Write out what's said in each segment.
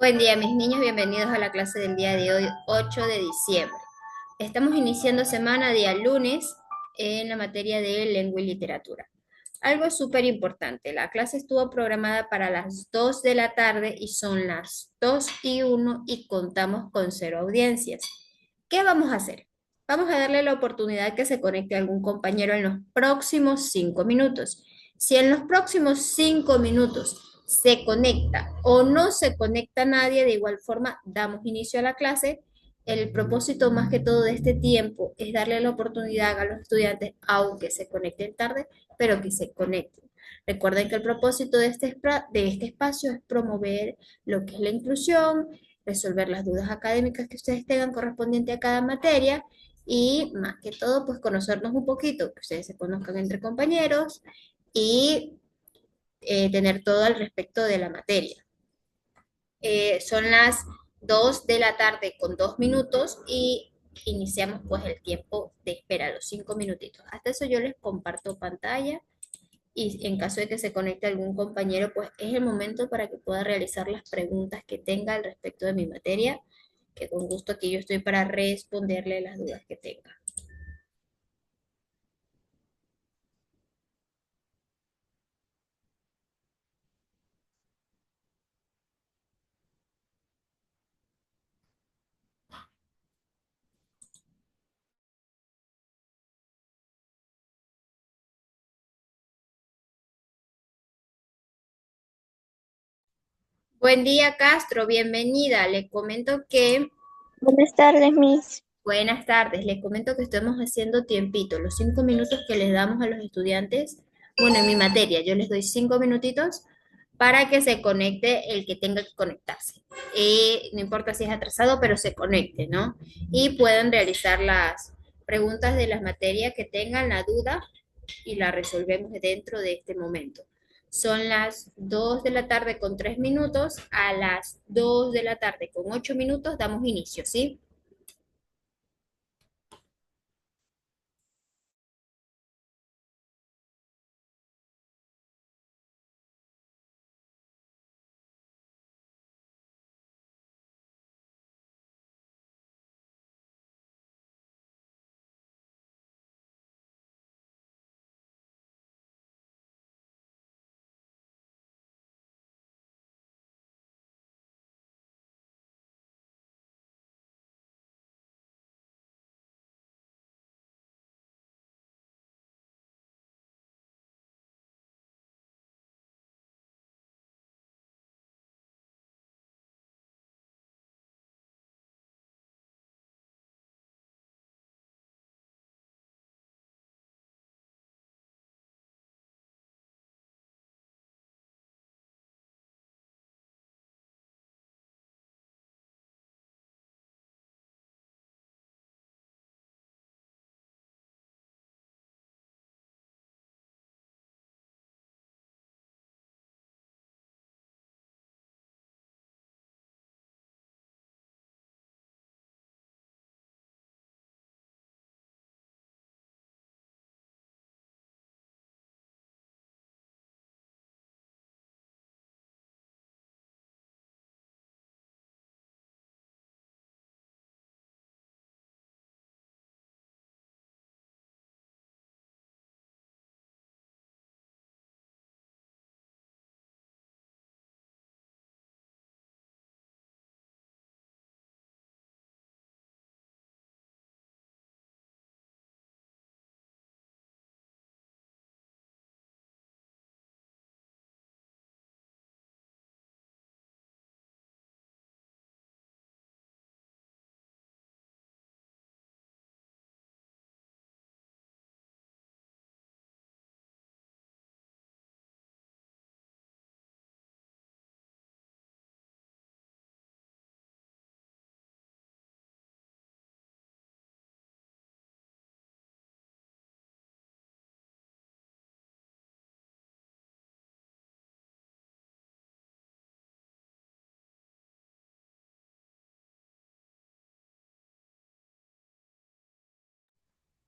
Buen día, mis niños, bienvenidos a la clase del día de hoy, 8 de diciembre. Estamos iniciando semana día lunes en la materia de lengua y literatura. Algo súper importante, la clase estuvo programada para las 2 de la tarde y son las 2:01 y contamos con cero audiencias. ¿Qué vamos a hacer? Vamos a darle la oportunidad que se conecte algún compañero en los próximos 5 minutos. Si en los próximos 5 minutos se conecta o no se conecta nadie, de igual forma damos inicio a la clase. El propósito más que todo de este tiempo es darle la oportunidad a los estudiantes, aunque se conecten tarde, pero que se conecten. Recuerden que el propósito de este espacio es promover lo que es la inclusión, resolver las dudas académicas que ustedes tengan correspondiente a cada materia y más que todo, pues conocernos un poquito, que ustedes se conozcan entre compañeros y tener todo al respecto de la materia. Son las 2 de la tarde con 2 minutos y iniciamos pues el tiempo de espera, los 5 minutitos. Hasta eso yo les comparto pantalla y en caso de que se conecte algún compañero, pues es el momento para que pueda realizar las preguntas que tenga al respecto de mi materia, que con gusto aquí yo estoy para responderle las dudas que tenga. Buen día, Castro, bienvenida. Le comento que Buenas tardes, Miss. Buenas tardes, les comento que estamos haciendo tiempito, los 5 minutos que les damos a los estudiantes, bueno, en mi materia, yo les doy 5 minutitos para que se conecte el que tenga que conectarse. No importa si es atrasado, pero se conecte, ¿no? Y pueden realizar las preguntas de las materias que tengan la duda y la resolvemos dentro de este momento. Son las 2 de la tarde con 3 minutos, a las 2 de la tarde con 8 minutos damos inicio, ¿sí?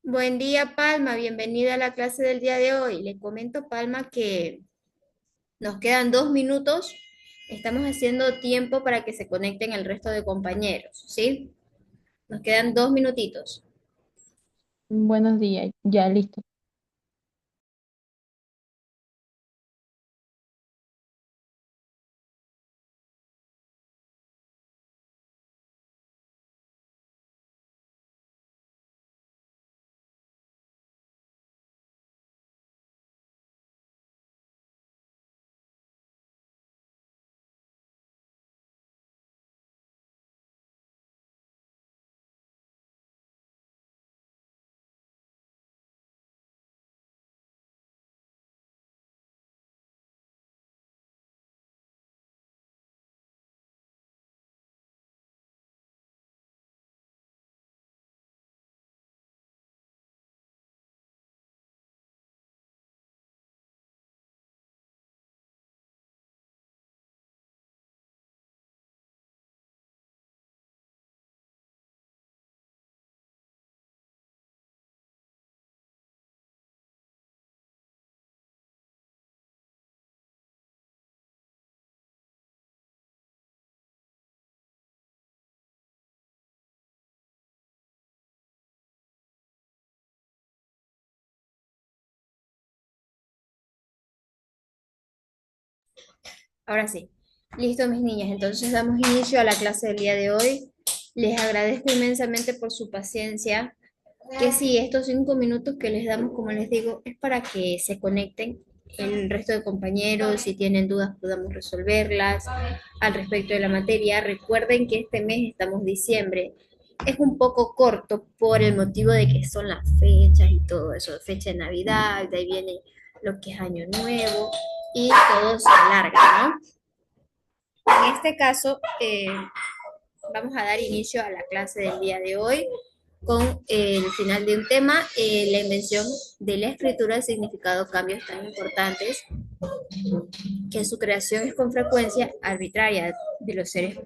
Buen día, Palma. Bienvenida a la clase del día de hoy. Le comento, Palma, que nos quedan 2 minutos Estamos haciendo tiempo para que se conecten el resto de compañeros, ¿sí? Nos quedan 2 minutitos. Buenos días, ya listo. Ahora sí. Listo, mis niñas. Entonces damos inicio a la clase del día de hoy. Les agradezco inmensamente por su paciencia. Que sí, estos 5 minutos que les damos, como les digo, es para que se conecten el resto de compañeros. Si tienen dudas, podamos resolverlas al respecto de la materia. Recuerden que este mes estamos diciembre. Es un poco corto por el motivo de que son las fechas y todo eso, fecha de Navidad, de ahí viene lo que es Año Nuevo y todo se alarga, ¿no? En este caso, vamos a dar inicio a la clase del día de hoy con el final de un tema, la invención de la escritura, el significado, cambios tan importantes que su creación es con frecuencia arbitraria de los seres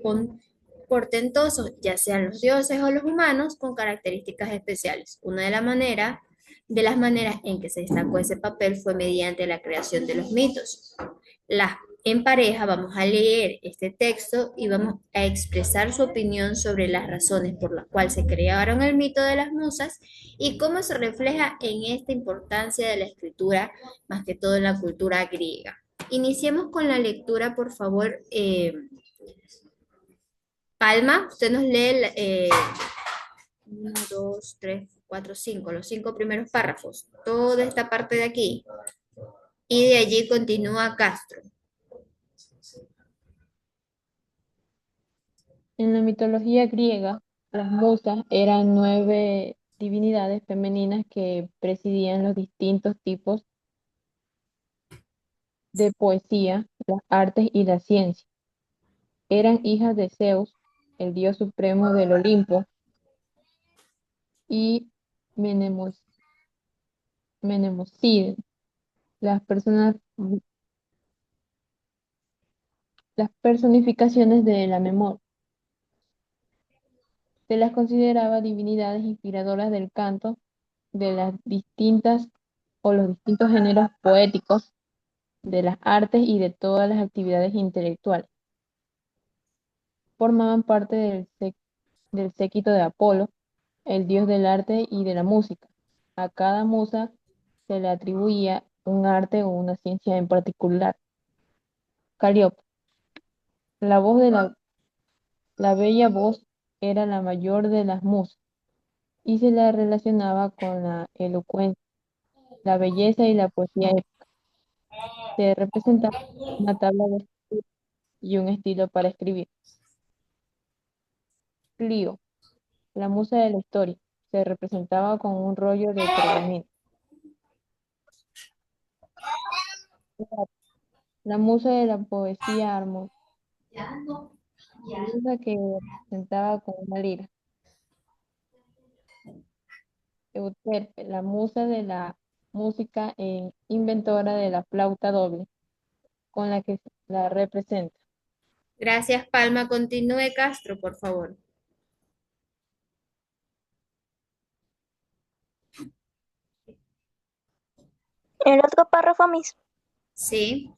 portentosos, ya sean los dioses o los humanos, con características especiales. Una de las maneras en que se destacó ese papel fue mediante la creación de los mitos. En pareja vamos a leer este texto y vamos a expresar su opinión sobre las razones por las cuales se crearon el mito de las musas y cómo se refleja en esta importancia de la escritura, más que todo en la cultura griega. Iniciemos con la lectura, por favor. Palma, usted nos lee 1, 2, 3, 4, 5, los 5 primeros párrafos, toda esta parte de aquí, y de allí continúa Castro. En la mitología griega, las musas eran 9 divinidades femeninas que presidían los distintos tipos de poesía, las artes y la ciencia. Eran hijas de Zeus, el dios supremo del Olimpo, y Menemocid, las personas, las personificaciones de la memoria. Se las consideraba divinidades inspiradoras del canto de las distintas o los distintos géneros poéticos, de las artes y de todas las actividades intelectuales. Formaban parte del séquito de Apolo, el dios del arte y de la música. A cada musa se le atribuía un arte o una ciencia en particular. Calíope, la voz de la bella voz era la mayor de las musas y se la relacionaba con la elocuencia, la belleza y la poesía épica. Se representaba una tabla de escritura y un estilo para escribir. Clio, la musa de la historia, se representaba con un rollo de pergamino. La musa de la poesía armoniosa, que representaba con una lira. Euterpe, la musa de la música e inventora de la flauta doble, con la que la representa. Gracias, Palma. Continúe, Castro, por favor. El otro párrafo, Miss. Sí.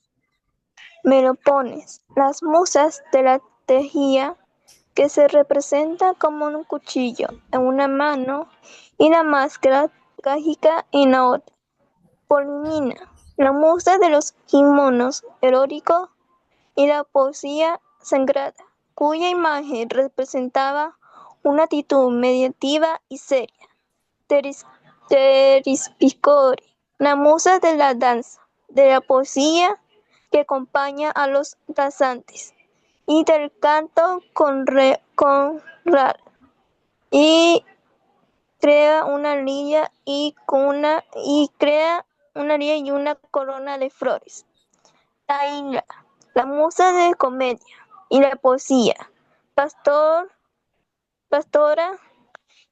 Melopones. Las musas de la tejía que se representa como un cuchillo en una mano y la máscara trágica en la otra. Polimina. La musa de los kimonos eróticos y la poesía sagrada, cuya imagen representaba una actitud meditativa y seria. Teris- Terispicori, la musa de la danza, de la poesía que acompaña a los danzantes, y del canto con y crea una lira y una corona de flores. Taila, la musa de comedia y la poesía. Pastora,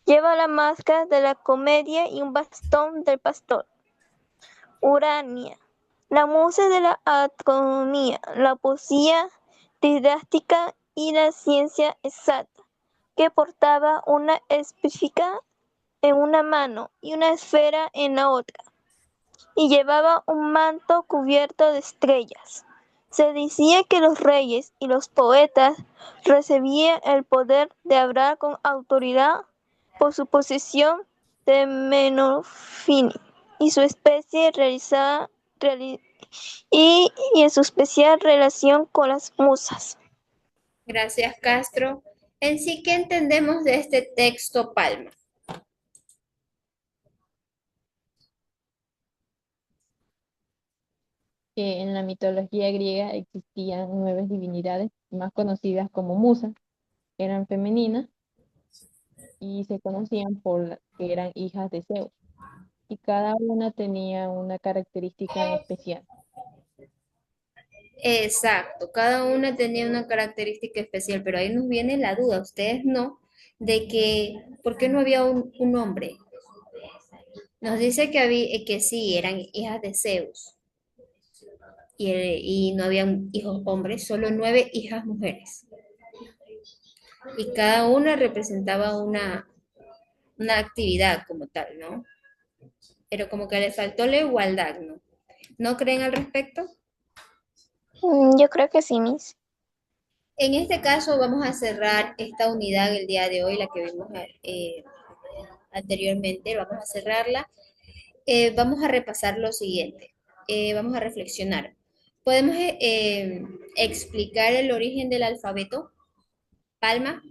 lleva la máscara de la comedia y un bastón del pastor. Urania, la musa de la astronomía, la poesía didáctica y la ciencia exacta, que portaba una específica en una mano y una esfera en la otra, y llevaba un manto cubierto de estrellas. Se decía que los reyes y los poetas recibían el poder de hablar con autoridad por su posición de Menofini y su especie y en su especial relación con las musas. Gracias, Castro. En sí, ¿qué entendemos de este texto, Palma? Que en la mitología griega existían 9 divinidades, más conocidas como musas, eran femeninas y se conocían que eran hijas de Zeus, y cada una tenía una característica en especial. Exacto, cada una tenía una característica especial, pero ahí nos viene la duda, ustedes no, de que, ¿por qué no había un hombre? Nos dice que, que sí, eran hijas de Zeus y no habían hijos hombres, solo 9 hijas mujeres. Y cada una representaba una actividad como tal, ¿no? Pero como que le faltó la igualdad, ¿no? ¿No creen al respecto? Yo creo que sí, Miss. En este caso vamos a cerrar esta unidad el día de hoy, la que vimos anteriormente, vamos a cerrarla. Vamos a repasar lo siguiente. Vamos a reflexionar. ¿Podemos explicar el origen del alfabeto? Palma.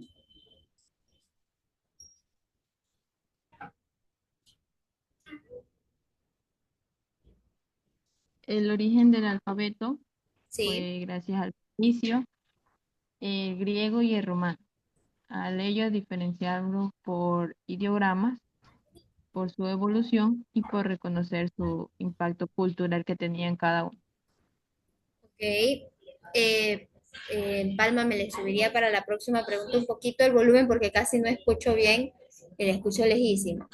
El origen del alfabeto Sí. fue gracias al inicio, el griego y el romano. Al ello diferenciarlos por ideogramas, por su evolución y por reconocer su impacto cultural que tenía en cada uno. Ok. Palma, me le subiría para la próxima pregunta un poquito el volumen porque casi no escucho bien, le escucho lejísimo.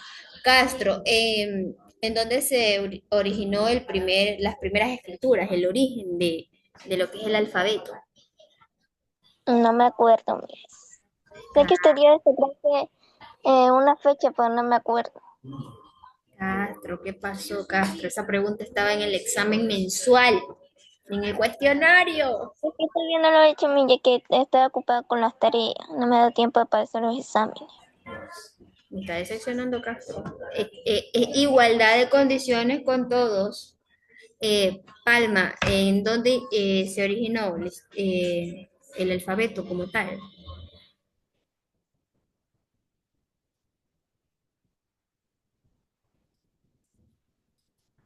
Castro, ¿en dónde se originó las primeras escrituras, el origen de lo que es el alfabeto? No me acuerdo, Miss. Sé que estudié esto, creo que una fecha, pero no me acuerdo. Castro, ¿qué pasó, Castro? Esa pregunta estaba en el examen mensual, en el cuestionario. Es que todavía no lo he hecho, Miss, ya que estoy ocupada con las tareas. No me da tiempo para hacer los exámenes. Me está decepcionando, Castro. Igualdad de condiciones con todos. Palma, ¿en dónde se originó el alfabeto como tal?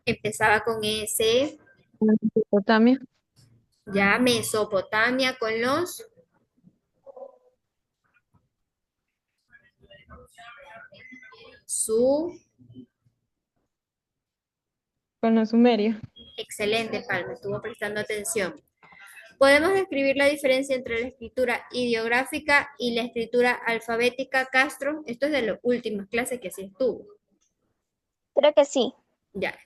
Empezaba con S, Mesopotamia, ya Mesopotamia con los su. con los sumerios. Excelente, Palma, estuvo prestando atención. Podemos describir la diferencia entre la escritura ideográfica y la escritura alfabética, Castro. Esto es de las últimas clases que sí estuvo. Creo que sí. Ya,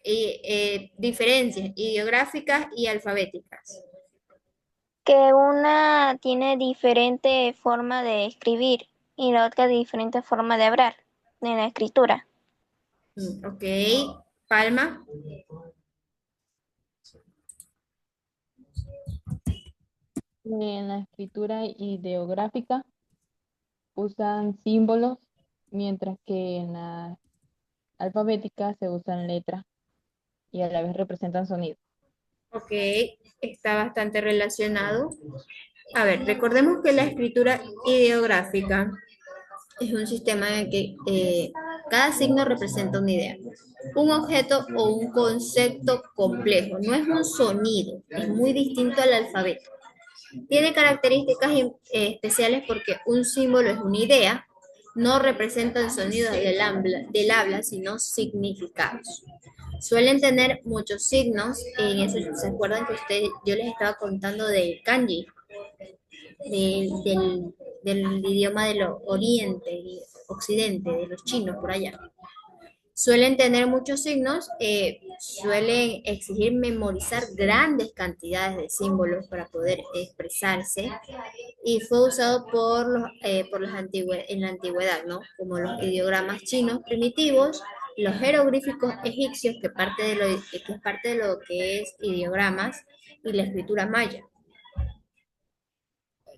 diferencias ideográficas y alfabéticas. Que una tiene diferente forma de escribir y la otra diferente forma de hablar en la escritura. Ok, Palma. En la escritura ideográfica usan símbolos, mientras que en la alfabética se usan letras y a la vez representan sonidos. Ok, está bastante relacionado. A ver, recordemos que la escritura ideográfica es un sistema en el que cada signo representa una idea, un objeto o un concepto complejo. No es un sonido, es muy distinto al alfabeto. Tiene características especiales porque un símbolo es una idea, no representan sonidos del habla, sino significados. Suelen tener muchos signos, en eso se acuerdan que yo les estaba contando del kanji, del idioma del oriente y occidente, de los chinos por allá. Suelen tener muchos signos, suelen exigir memorizar grandes cantidades de símbolos para poder expresarse y fue usado por en la antigüedad, ¿no? Como los ideogramas chinos primitivos, los jeroglíficos egipcios, que es parte de lo que es ideogramas, y la escritura maya.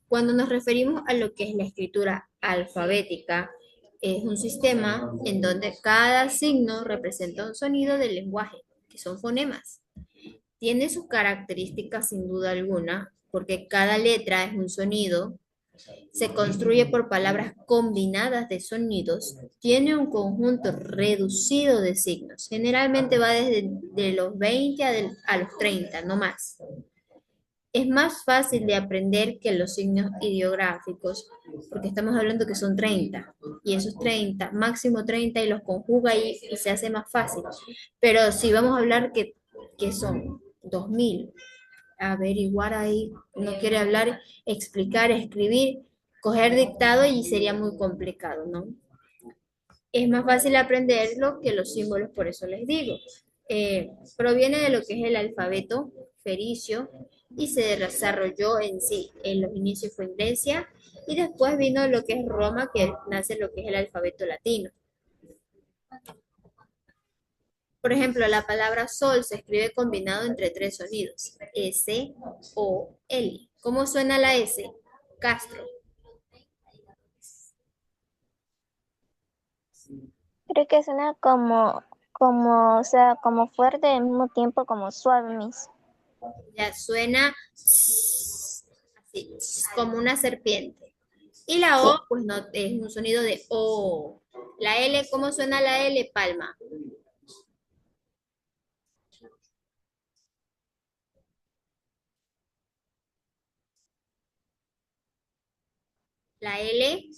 Cuando nos referimos a lo que es la escritura alfabética, es un sistema en donde cada signo representa un sonido del lenguaje, que son fonemas. Tiene sus características sin duda alguna, porque cada letra es un sonido, se construye por palabras combinadas de sonidos, tiene un conjunto reducido de signos, generalmente va desde de los 20 a los 30, no más. Es más fácil de aprender que los signos ideográficos, porque estamos hablando que son 30 y esos 30 máximo 30 y los conjuga y se hace más fácil. Pero si vamos a hablar que son 2000 averiguar ahí, no quiere hablar, explicar, escribir, coger dictado y sería muy complicado, ¿no? Es más fácil aprenderlo que los símbolos, por eso les digo. Proviene de lo que es el alfabeto fenicio y se desarrolló en sí. En los inicios fue en Grecia y después vino lo que es Roma, que nace lo que es el alfabeto latino. Por ejemplo, la palabra sol se escribe combinado entre tres sonidos, S, O, L. ¿Cómo suena la S? Castro. Creo que suena o sea, como fuerte al mismo tiempo como suave, Miss. Ya suena así, como una serpiente. Y la Sí, O, pues no, es un sonido de O. La L, ¿cómo suena la L? Palma. La L,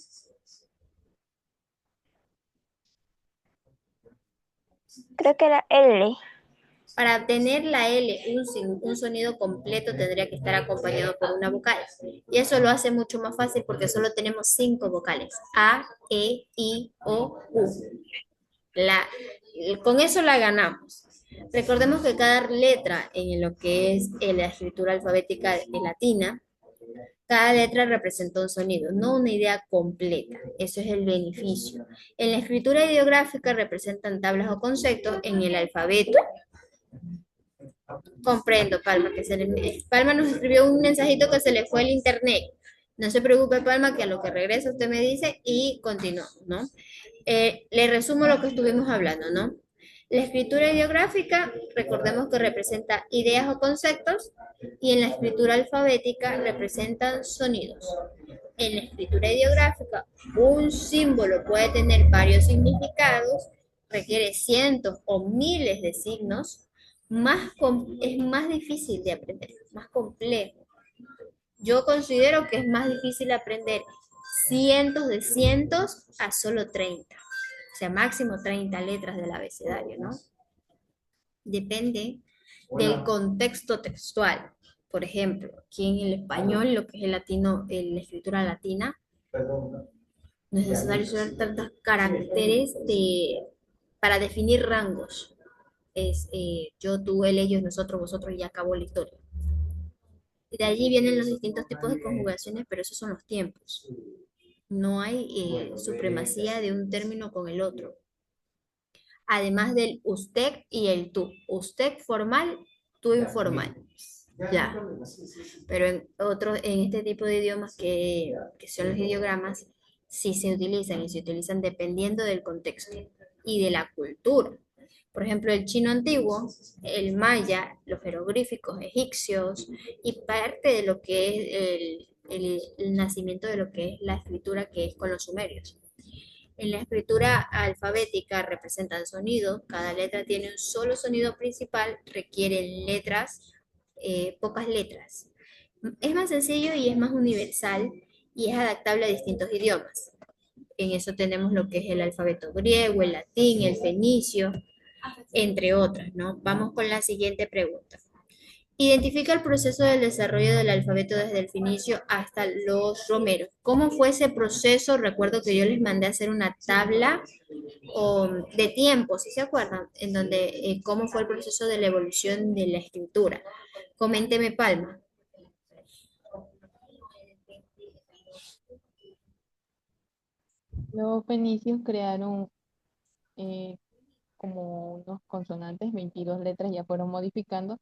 creo que era L. para obtener la L, un sonido completo tendría que estar acompañado por una vocal. Y eso lo hace mucho más fácil porque solo tenemos cinco vocales. A, E, I, O, U. La, con eso la ganamos. Recordemos que cada letra en lo que es la escritura alfabética latina, cada letra representa un sonido, no una idea completa. Eso es el beneficio. En la escritura ideográfica representan tablas o conceptos. En el alfabeto, comprendo, Palma, Palma nos escribió un mensajito que se le fue el internet. No se preocupe, Palma, que a lo que regresa usted me dice y continuamos, ¿no? Le resumo lo que estuvimos hablando, ¿no? La escritura ideográfica, recordemos que representa ideas o conceptos, y en la escritura alfabética representan sonidos. En la escritura ideográfica, un símbolo puede tener varios significados, requiere cientos o miles de signos, es más difícil de aprender, más complejo. Yo considero que es más difícil aprender cientos de cientos a solo 30, o sea, máximo 30 letras del abecedario, ¿no? Depende del contexto textual. Por ejemplo, aquí en el español, lo que es el latino, la escritura latina, no es necesario usar tantos caracteres para definir rangos. Es yo, tú, él, ellos, nosotros, vosotros y ya acabó la historia. Y de allí vienen los distintos tipos de conjugaciones, pero esos son los tiempos. No hay supremacía de un término con el otro. Además del usted y el tú. Usted formal, tú informal. Ya. Pero en este tipo de idiomas que son los ideogramas, sí se utilizan y se utilizan dependiendo del contexto y de la cultura. Por ejemplo, el chino antiguo, el maya, los jeroglíficos egipcios y parte de lo que es el nacimiento de lo que es la escritura que es con los sumerios. En la escritura alfabética representan sonidos, cada letra tiene un solo sonido principal, requieren letras, pocas letras. Es más sencillo y es más universal y es adaptable a distintos idiomas. En eso tenemos lo que es el alfabeto griego, el latín, el fenicio, entre otras, ¿no? Vamos con la siguiente pregunta. Identifica el proceso del desarrollo del alfabeto desde el fenicio hasta los romeros. ¿Cómo fue ese proceso? Recuerdo que yo les mandé a hacer una tabla de tiempo, ¿sí se acuerdan? En donde cómo fue el proceso de la evolución de la escritura. Coménteme, Palma. Los fenicios crearon eh, como unos consonantes, 22 letras ya fueron modificando.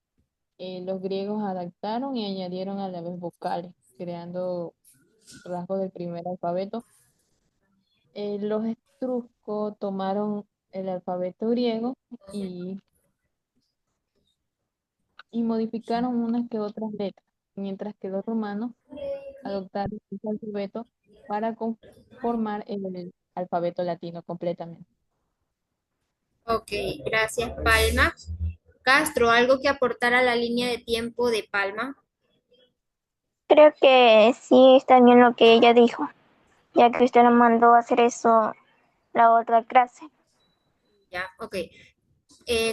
Los griegos adaptaron y añadieron a la vez vocales, creando rasgos del primer alfabeto. Los etruscos tomaron el alfabeto griego y, y modificaron unas que otras letras, mientras que los romanos adoptaron ese alfabeto para conformar el alfabeto latino completamente. Ok, gracias, Palma. Castro, ¿algo que aportar a la línea de tiempo de Palma? Creo que sí está bien lo que ella dijo, ya que usted lo mandó a hacer eso la otra clase. Ya, ok.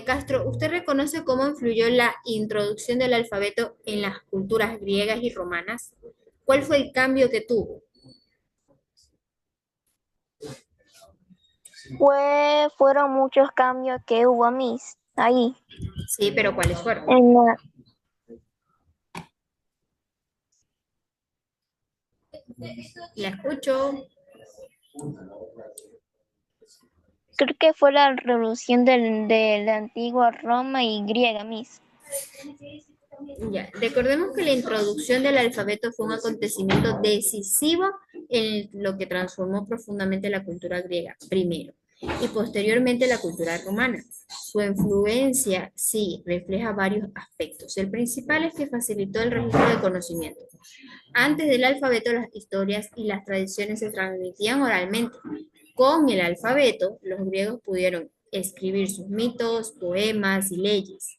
Castro, ¿usted reconoce cómo influyó la introducción del alfabeto en las culturas griegas y romanas? ¿Cuál fue el cambio que tuvo? Fueron muchos cambios que hubo ahí. Sí, pero ¿cuáles fueron? En la- La escucho. Creo que fue la revolución de la antigua Roma y griega, Ya, recordemos que la introducción del alfabeto fue un acontecimiento decisivo en lo que transformó profundamente la cultura griega, primero, y posteriormente la cultura romana. Su influencia, sí, refleja varios aspectos. El principal es que facilitó el registro de conocimiento. Antes del alfabeto, las historias y las tradiciones se transmitían oralmente. Con el alfabeto, los griegos pudieron escribir sus mitos, poemas y leyes.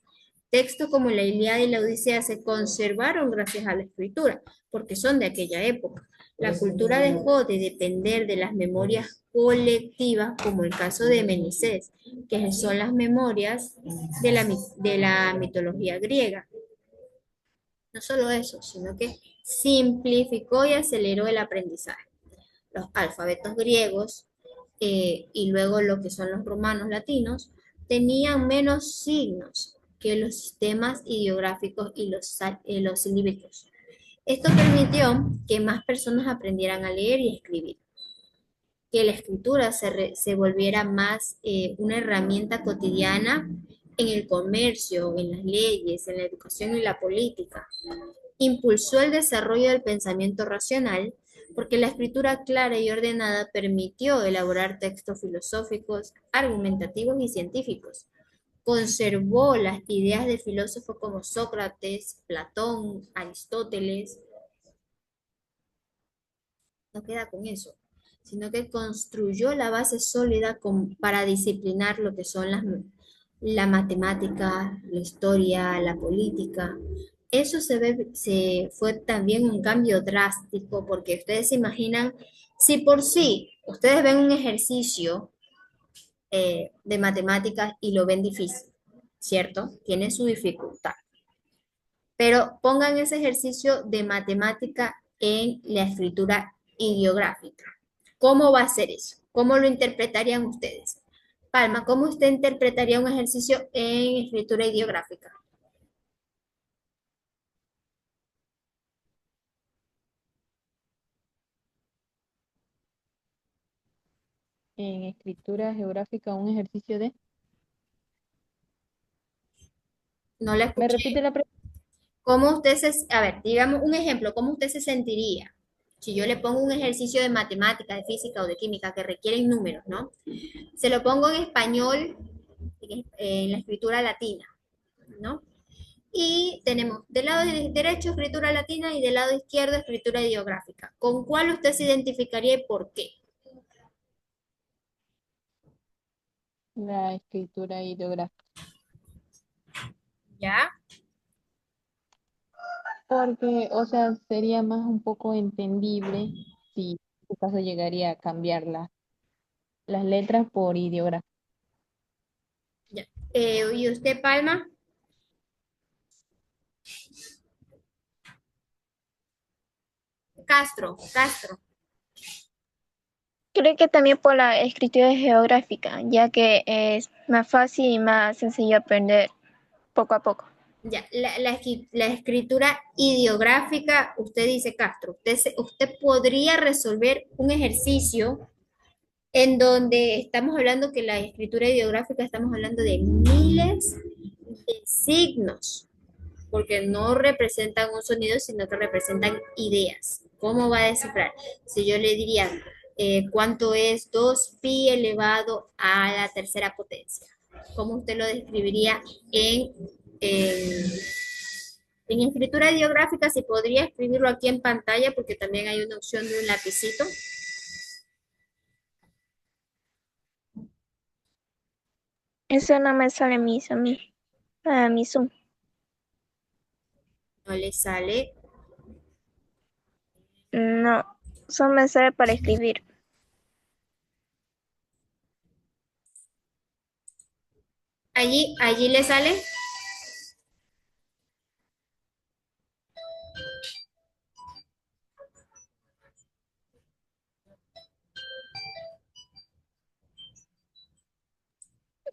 Textos como la Ilíada y la Odisea se conservaron gracias a la escritura, porque son de aquella época. La cultura dejó de depender de las memorias colectivas, como el caso de Menisés, que son las memorias de la mitología griega. No solo eso, sino que simplificó y aceleró el aprendizaje. Los alfabetos griegos y luego lo que son los romanos latinos tenían menos signos que los sistemas ideográficos y los sílabicos. Esto permitió que más personas aprendieran a leer y escribir, que la escritura se volviera más una herramienta cotidiana en el comercio, en las leyes, en la educación y la política. Impulsó el desarrollo del pensamiento racional porque la escritura clara y ordenada permitió elaborar textos filosóficos, argumentativos y científicos. Conservó las ideas de filósofos como Sócrates, Platón, Aristóteles. No queda con eso, sino que construyó la base sólida para disciplinar lo que son la matemática, la historia, la política. Eso fue también un cambio drástico, porque ustedes se imaginan, si por sí ustedes ven un ejercicio de matemáticas y lo ven difícil, ¿cierto? Tiene su dificultad. Pero pongan ese ejercicio de matemática en la escritura ideográfica. ¿Cómo va a ser eso? ¿Cómo lo interpretarían ustedes? Palma, ¿cómo usted interpretaría un ejercicio en escritura ideográfica? En escritura geográfica, un ejercicio de... No la ¿Me escuché. repite la pregunta? ¿Cómo usted a ver, digamos un ejemplo, cómo usted se sentiría si yo le pongo un ejercicio de matemática, de física o de química que requieren números, ¿no? Se lo pongo en español, en la escritura latina, ¿no? Y tenemos del lado derecho escritura latina y del lado izquierdo escritura ideográfica. ¿Con cuál usted se identificaría y por qué? La escritura ideográfica. ¿Ya? Porque, o sea, sería más un poco entendible si en este caso llegaría a cambiar las letras por ideográfica. Ya. ¿Y usted, Palma? Castro. Creo que también por la escritura geográfica, ya que es más fácil y más sencillo aprender poco a poco. Ya, la escritura ideográfica, usted dice Castro, usted podría resolver un ejercicio en donde estamos hablando que la escritura ideográfica, estamos hablando de miles de signos, porque no representan un sonido, sino que representan ideas. ¿Cómo va a descifrar? Si yo le diría, ¿cuánto es 2pi elevado a la tercera potencia? ¿Cómo usted lo describiría en, en escritura ideográfica? Si podría escribirlo aquí en pantalla, porque también hay una opción de un lapicito. Eso no me sale a mi Zoom. No le sale. No, solo me sale para escribir. Allí le sale.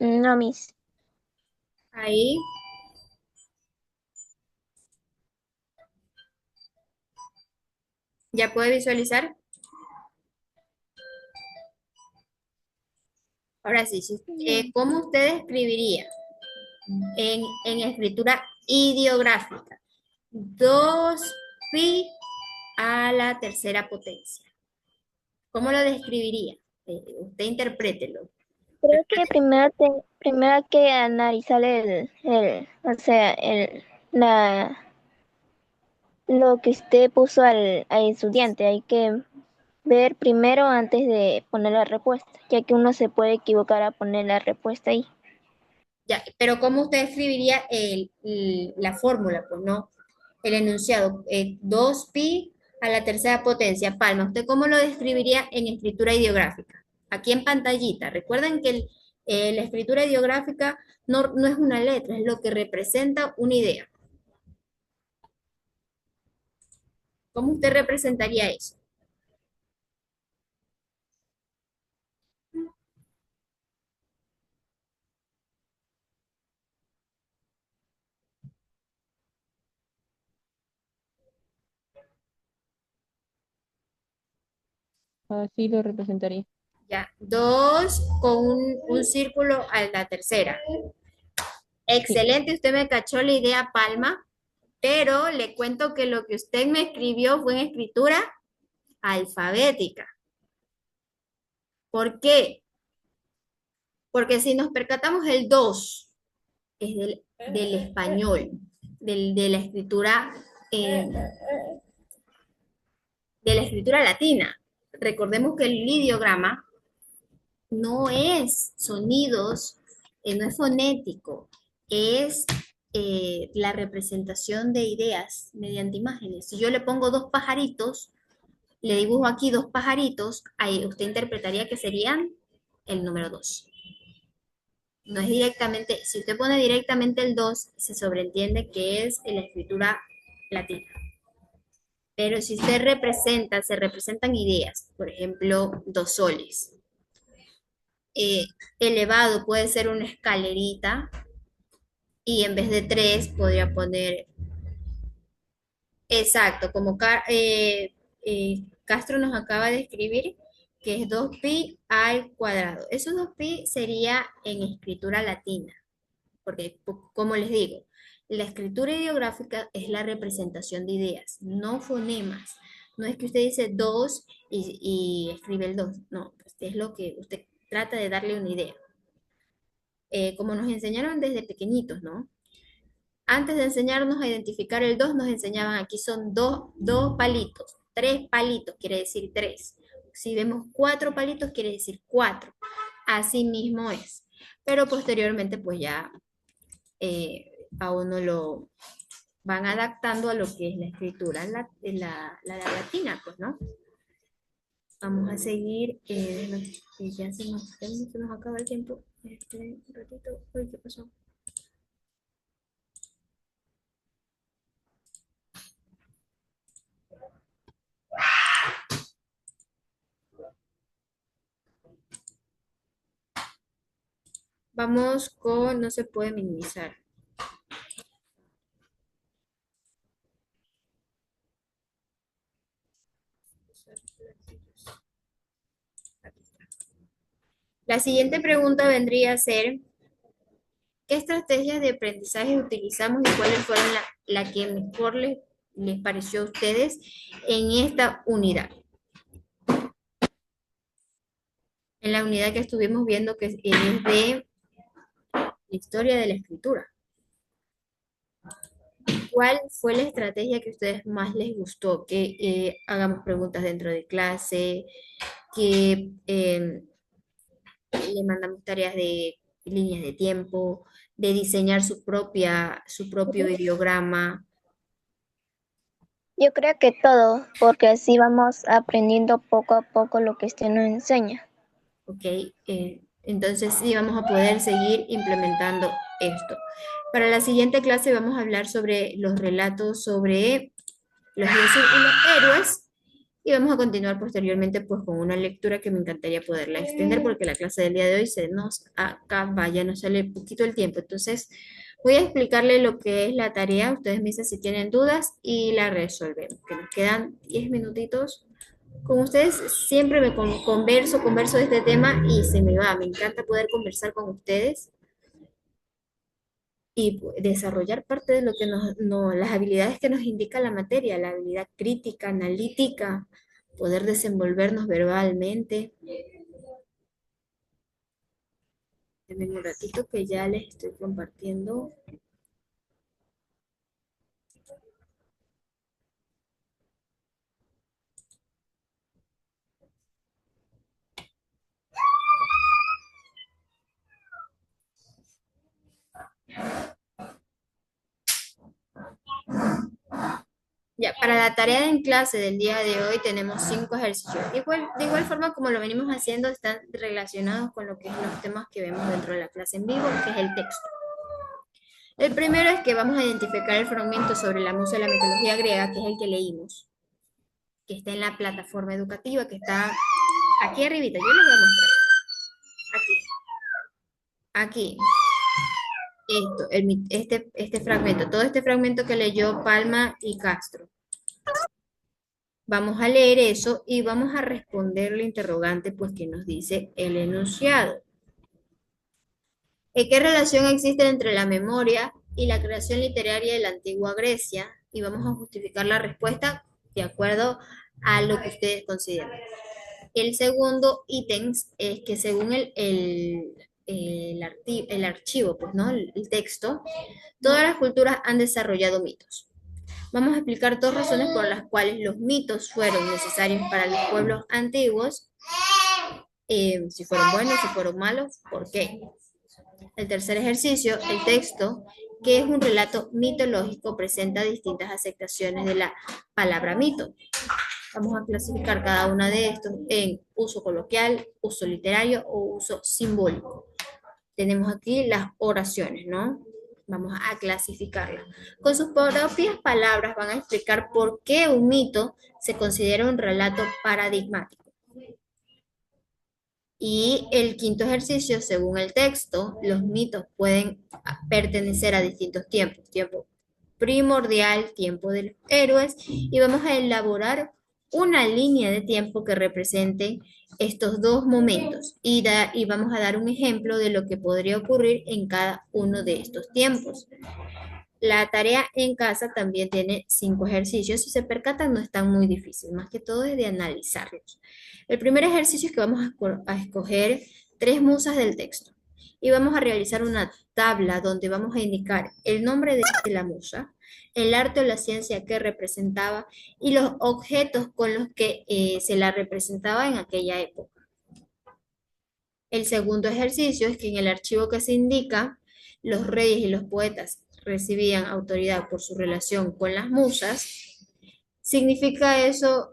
No, mis. Ahí. ¿Ya puede visualizar? Ahora sí, ¿cómo usted escribiría en escritura ideográfica? 2pi a la tercera potencia. ¿Cómo lo describiría? Usted interprételo. Creo que primero hay que analizar o sea, lo que usted puso al estudiante. Hay que ver primero antes de poner la respuesta, ya que uno se puede equivocar a poner la respuesta ahí. Ya, pero ¿cómo usted escribiría la fórmula? Pues no, el enunciado. 2pi a la tercera potencia. Palma, ¿usted cómo lo describiría en escritura ideográfica? Aquí en pantallita. Recuerden que la escritura ideográfica no es una letra, es lo que representa una idea. ¿Cómo usted representaría eso? Así lo representaría. Ya, 2 con un círculo a la tercera. Sí, Excelente, usted me cachó la idea, Palma, pero le cuento que lo que usted me escribió fue en escritura alfabética. ¿Por qué? Porque si nos percatamos, el 2 es del español, de la escritura, eh, de la escritura latina. Recordemos que el ideograma no es sonidos, no es fonético, es la representación de ideas mediante imágenes. Si yo le pongo dos pajaritos, le dibujo aquí dos pajaritos, ahí usted interpretaría que serían el número 2. No es directamente, si usted pone directamente el 2 se sobreentiende que es en la escritura latina. Pero si usted se representan ideas, por ejemplo, dos soles. Eh, Elevado puede ser una escalerita y en vez de 3 podría poner, exacto, como Castro nos acaba de escribir, que es 2pi al cuadrado. Esos 2pi sería en escritura latina, porque como les digo, La escritura ideográfica es la representación de ideas, no fonemas. No es que usted dice dos y escribe el dos. No, pues es lo que usted trata de darle una idea. Como nos enseñaron desde pequeñitos, ¿no? Antes de enseñarnos a identificar el 2 nos enseñaban aquí son dos palitos, tres palitos, quiere decir tres. Si vemos cuatro palitos, quiere decir cuatro. Así mismo es. Pero posteriormente, pues ya a uno lo van adaptando a lo que es la escritura, la latina, pues, ¿no? Vamos a seguir, que se nos acaba el tiempo. Un ratito, uy, ¿qué pasó? Vamos con, no se puede minimizar. La siguiente pregunta vendría a ser, ¿qué estrategias de aprendizaje utilizamos y cuáles fueron la que mejor les pareció a ustedes en esta unidad? En la unidad que estuvimos viendo que es de historia de la escritura. ¿Cuál fue la estrategia que a ustedes más les gustó? Que hagamos preguntas dentro de clase, que le mandamos tareas de líneas de tiempo, de diseñar su propio ideograma. Yo creo que todo, porque así vamos aprendiendo poco a poco lo que usted nos enseña. ¿Ok? Entonces sí vamos a poder seguir implementando esto. Para la siguiente clase vamos a hablar sobre los relatos, sobre los dioses y los héroes, y vamos a continuar posteriormente pues con una lectura que me encantaría poderla extender porque la clase del día de hoy se nos acaba, ya nos sale poquito el tiempo. Entonces voy a explicarle lo que es la tarea, ustedes me dicen si tienen dudas y la resolvemos, que nos quedan 10 minutitos. Con ustedes siempre converso de este tema y se me va, me encanta poder conversar con ustedes y desarrollar parte de lo que las habilidades que nos indica la materia, la habilidad crítica, analítica, poder desenvolvernos verbalmente. Denme un ratito que ya les estoy compartiendo. Ya, para la tarea en clase del día de hoy tenemos 5 ejercicios. De igual forma como lo venimos haciendo, están relacionados con lo que es los temas que vemos dentro de la clase en vivo, que es el texto. El primero es que vamos a identificar el fragmento sobre la musa de la mitología griega, que es el que leímos, que está en la plataforma educativa, que está aquí arribita. Yo les voy a mostrar. Aquí. Este fragmento, todo este fragmento que leyó Palma y Castro. Vamos a leer eso y vamos a responder la interrogante, pues, que nos dice el enunciado. ¿Qué relación existe entre la memoria y la creación literaria de la antigua Grecia? Y vamos a justificar la respuesta de acuerdo a lo que ustedes consideren. El segundo ítem es que según el archivo, pues, ¿no? El texto, todas las culturas han desarrollado mitos. Vamos a explicar dos razones por las cuales los mitos fueron necesarios para los pueblos antiguos, si fueron buenos, si fueron malos, ¿por qué? El tercer ejercicio, el texto, que es un relato mitológico, presenta distintas aceptaciones de la palabra mito. Vamos a clasificar cada una de estos en uso coloquial, uso literario o uso simbólico. Tenemos aquí las oraciones, ¿no? Vamos a clasificarlas. Con sus propias palabras van a explicar por qué un mito se considera un relato paradigmático. Y el quinto ejercicio, según el texto, los mitos pueden pertenecer a distintos tiempos. Tiempo primordial, tiempo de los héroes, y vamos a elaborar una línea de tiempo que represente estos dos momentos y vamos a dar un ejemplo de lo que podría ocurrir en cada uno de estos tiempos. La tarea en casa también tiene 5 ejercicios. Si se percatan, no están muy difíciles, más que todo es de analizarlos. El primer ejercicio es que vamos a escoger 3 musas del texto y vamos a realizar una tabla donde vamos a indicar el nombre de la musa, el arte o la ciencia que representaba y los objetos con los que se la representaba en aquella época. El segundo ejercicio es que en el archivo que se indica, los reyes y los poetas recibían autoridad por su relación con las musas. ¿Significa eso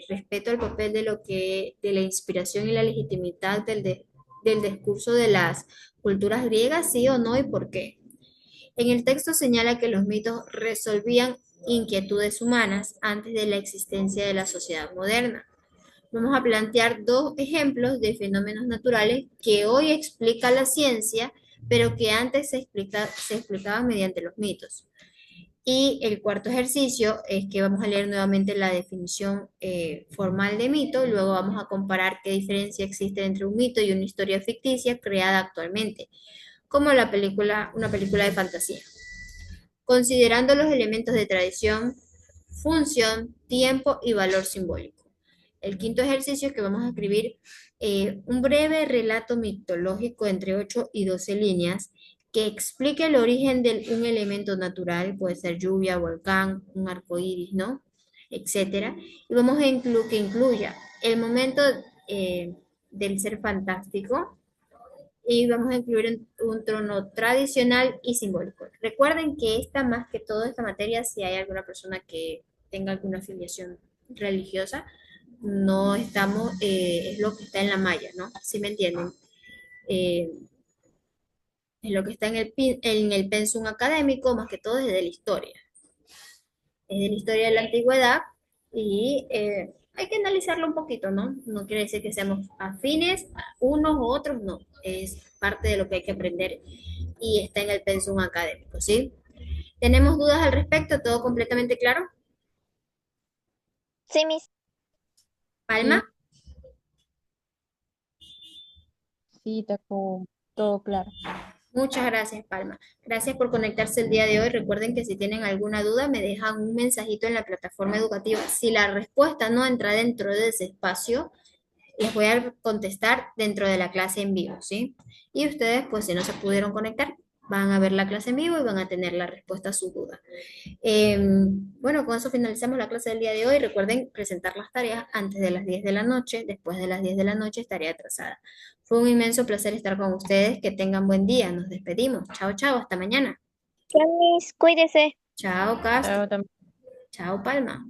respeto al papel de la inspiración y la legitimidad del discurso de las culturas griegas, sí o no y por qué? En el texto señala que los mitos resolvían inquietudes humanas antes de la existencia de la sociedad moderna. Vamos a plantear 2 ejemplos de fenómenos naturales que hoy explica la ciencia, pero que antes se explicaban mediante los mitos. Y el cuarto ejercicio es que vamos a leer nuevamente la definición formal de mito, y luego vamos a comparar qué diferencia existe entre un mito y una historia ficticia creada actualmente, como una película de fantasía, considerando los elementos de tradición, función, tiempo y valor simbólico. El quinto ejercicio es que vamos a escribir un breve relato mitológico entre 8 y 12 líneas que explique el origen de un elemento natural, puede ser lluvia, volcán, un arco iris, ¿no? Etcétera. Y vamos a incluir que incluya el momento del ser fantástico, y vamos a incluir un trono tradicional y simbólico. Recuerden que más que todo esta materia, si hay alguna persona que tenga alguna afiliación religiosa, no estamos, es lo que está en la malla, ¿no? ¿Sí me entienden? Eh, es lo que está en el pensum académico, más que todo es de la historia. Es de la historia de la antigüedad y hay que analizarlo un poquito, ¿no? No quiere decir que seamos afines a unos u otros, no. Es parte de lo que hay que aprender y está en el pensum académico, ¿sí? ¿Tenemos dudas al respecto? ¿Todo completamente claro? Sí, mis. ¿Palma? Sí, sí, está como todo claro. Muchas gracias, Palma. Gracias por conectarse el día de hoy. Recuerden que si tienen alguna duda, me dejan un mensajito en la plataforma educativa. Si la respuesta no entra dentro de ese espacio, les voy a contestar dentro de la clase en vivo, ¿sí? Y ustedes, pues si no se pudieron conectar, van a ver la clase en vivo y van a tener la respuesta a su duda. Bueno, con eso finalizamos la clase del día de hoy. Recuerden presentar las tareas antes de las 10 de la noche. Después de las 10 de la noche estaré atrasada. Fue un inmenso placer estar con ustedes. Que tengan buen día. Nos despedimos. Chao, chao. Hasta mañana. Ya, mis, cuídese. Chao, Castro. Chao, Chao, Palma.